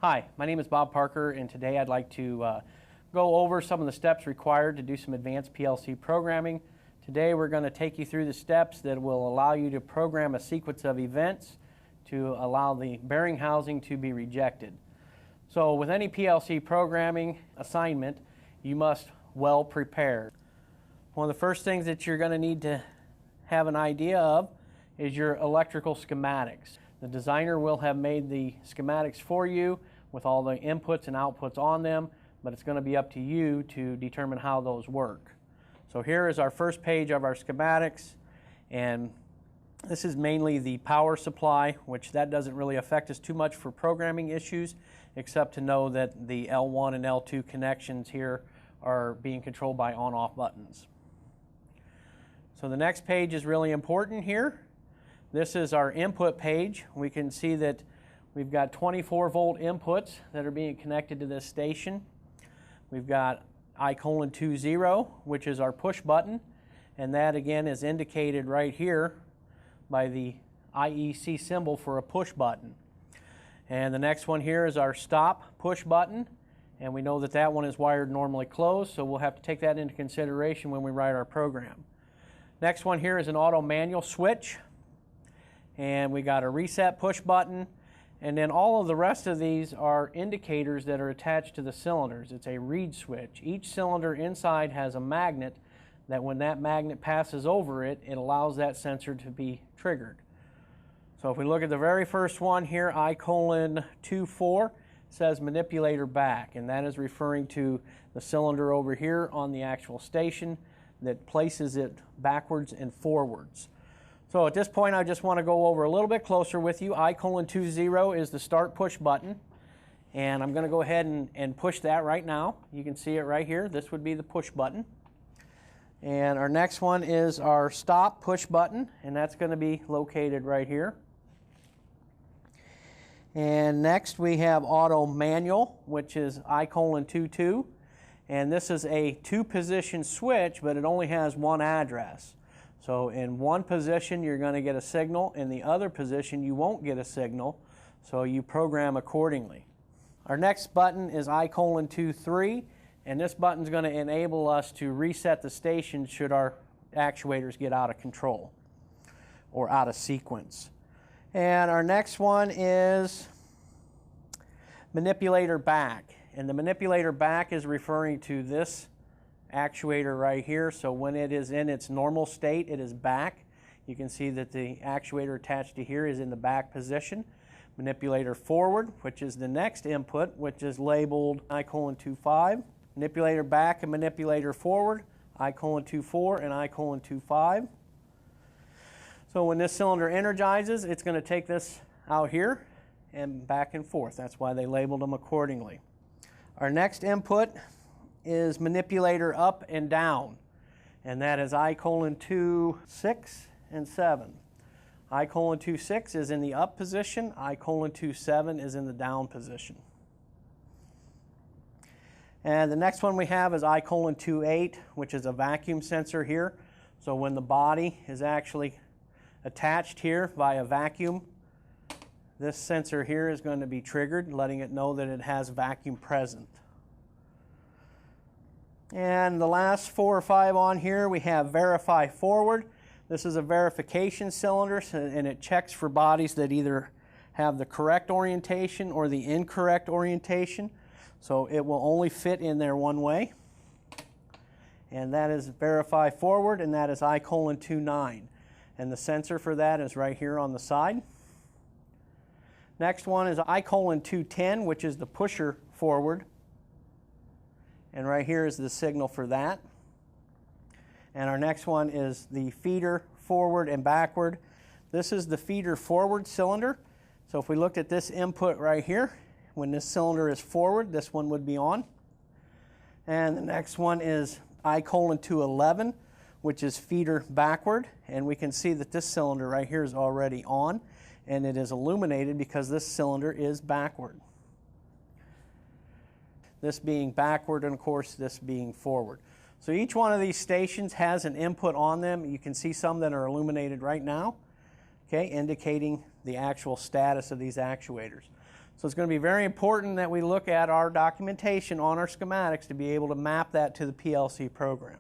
Hi, my name is Bob Parker, and today I'd like to go over some of the steps required to do some advanced PLC programming. Today we're going to take you through the steps that will allow you to program a sequence of events to allow the bearing housing to be rejected. So with any PLC programming assignment, you must well prepare. One of the first things that you're going to need to have an idea of is your electrical schematics. The designer will have made the schematics for you with all the inputs and outputs on them, but it's going to be up to you to determine how those work. So here is our first page of our schematics, and this is mainly the power supply, which that doesn't really affect us too much for programming issues, except to know that the L1 and L2 connections here are being controlled by on-off buttons. So the next page is really important here. This is our input page. We can see that we've got 24-volt inputs that are being connected to this station. We've got I:20, which is our push button, and that again is indicated right here by the IEC symbol for a push button. And the next one here is our stop push button, and we know that that one is wired normally closed, so we'll have to take that into consideration when we write our program. Next one here is an auto manual switch, and we got a reset push button, and then all of the rest of these are indicators that are attached to the cylinders. It's a reed switch. Each cylinder inside has a magnet that when that magnet passes over it, it allows that sensor to be triggered. So if we look at the very first one here, I:24, says manipulator back, and that is referring to the cylinder over here on the actual station that places it backwards and forwards. So at this point I just want to go over a little bit closer with you. I:20 is the start push button, and I'm going to go ahead and push that right now. You can see it right here. This would be the push button. And our next one is our stop push button, and that's going to be located right here. And next we have auto manual, which is I:22, and this is a two-position switch, but it only has one address. So in one position you're going to get a signal, in the other position you won't get a signal, so you program accordingly. Our next button is I:23, and this button is going to enable us to reset the station should our actuators get out of control or out of sequence. And our next one is manipulator back, and the manipulator back is referring to this actuator right here. So when it is in its normal state, it is back. You can see that the actuator attached to here is in the back position. Manipulator forward, which is the next input, which is labeled I:25. Manipulator back and manipulator forward, I:24 and I:25. So when this cylinder energizes, it's going to take this out here and back and forth. That's why they labeled them accordingly. Our next input is manipulator up and down, and that is I:26 and 7. I:26 is in the up position, I:27 is in the down position. And the next one we have is I:28, which is a vacuum sensor here. So when the body is actually attached here via vacuum, this sensor here is going to be triggered, letting it know that it has vacuum present. And the last 4 or 5 on here, we have verify forward. This is a verification cylinder, and it checks for bodies that either have the correct orientation or the incorrect orientation. So it will only fit in there one way. And that is verify forward, and that is I:29. And the sensor for that is right here on the side. Next one is I:210, which is the pusher forward. And right here is the signal for that. And our next one is the feeder forward and backward. This is the feeder forward cylinder. So if we looked at this input right here, when this cylinder is forward, this one would be on. And the next one is I:11, which is feeder backward. And we can see that this cylinder right here is already on, and it is illuminated because this cylinder is backward. This being backward, and of course this being forward. So each one of these stations has an input on them. You can see some that are illuminated right now, okay, indicating the actual status of these actuators. So it's going to be very important that we look at our documentation on our schematics to be able to map that to the PLC program.